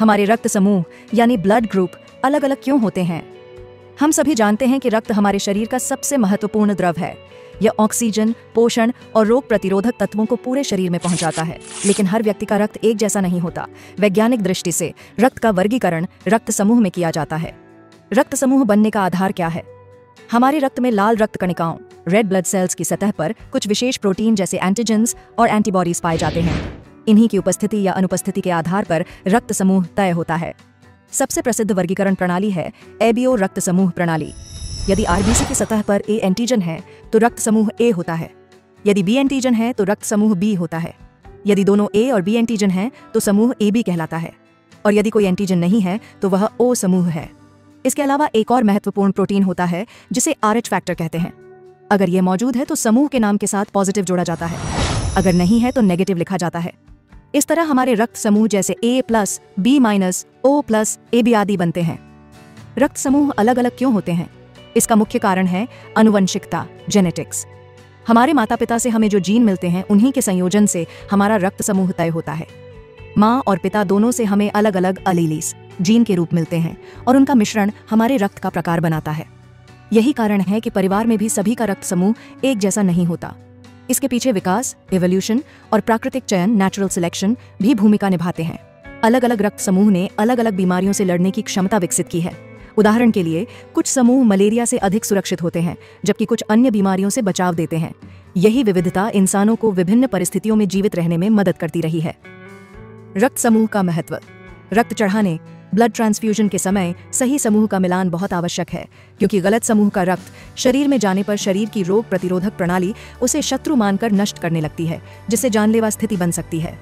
हमारे रक्त समूह यानी ब्लड ग्रुप अलग अलग क्यों होते हैं? हम सभी जानते हैं कि रक्त हमारे शरीर का सबसे महत्वपूर्ण द्रव है। यह ऑक्सीजन, पोषण और रोग प्रतिरोधक तत्वों को पूरे शरीर में पहुंचाता है। लेकिन हर व्यक्ति का रक्त एक जैसा नहीं होता। वैज्ञानिक दृष्टि से रक्त का वर्गीकरण रक्त समूह में किया जाता है। रक्त समूह बनने का आधार क्या है? हमारे रक्त में लाल रक्त कणिकाओं रेड ब्लड सेल्स की सतह पर कुछ विशेष प्रोटीन जैसे एंटीजेंस और एंटीबॉडीज पाए जाते हैं। इन्हीं की उपस्थिति या अनुपस्थिति के आधार पर रक्त समूह तय होता है। सबसे प्रसिद्ध वर्गीकरण प्रणाली है एबीओ रक्त समूह प्रणाली। यदि आरबीसी की सतह पर ए एंटीजन है तो रक्त समूह ए होता है। यदि बी एंटीजन है तो रक्त समूह बी होता है। यदि दोनों ए और बी एंटीजन हैं तो समूह ए बी कहलाता है। और यदि कोई एंटीजन नहीं है तो वह ओ समूह है। इसके अलावा एक और महत्वपूर्ण प्रोटीन होता है जिसे RH फैक्टर कहते हैं। अगर यह मौजूद है तो समूह के नाम के साथ पॉजिटिव जोड़ा जाता है, अगर नहीं है तो नेगेटिव लिखा जाता है। इस तरह हमारे रक्त समूह जैसे A+, B-, O+, AB आदि बनते हैं। रक्त समूह अलग अलग क्यों होते हैं? इसका मुख्य कारण है आनुवंशिकता, जेनेटिक्स। हमारे माता पिता से हमें जो जीन मिलते हैं उन्हीं के संयोजन से हमारा रक्त समूह तय होता है। माँ और पिता दोनों से हमें अलग अलग अलीलीस जीन के रूप मिलते हैं और उनका मिश्रण हमारे रक्त का प्रकार बनाता है। यही कारण है कि परिवार में भी सभी का रक्त समूह एक जैसा नहीं होता। इसके पीछे विकास, एवोल्यूशन और प्राकृतिक चयन, नेचुरल सिलेक्शन भी भूमिका निभाते हैं। अलग अलग रक्त समूह ने अलग अलग बीमारियों से लड़ने की क्षमता विकसित की है। उदाहरण के लिए कुछ समूह मलेरिया से अधिक सुरक्षित होते हैं जबकि कुछ अन्य बीमारियों से बचाव देते हैं। यही विविधता इंसानों को विभिन्न परिस्थितियों में जीवित रहने में मदद करती रही है। रक्त समूह का महत्व। रक्त चढ़ाने, ब्लड ट्रांसफ्यूजन के समय सही समूह का मिलान बहुत आवश्यक है, क्योंकि गलत समूह का रक्त शरीर में जाने पर शरीर की रोग प्रतिरोधक प्रणाली उसे शत्रु मानकर नष्ट करने लगती है, जिससे जानलेवा स्थिति बन सकती है।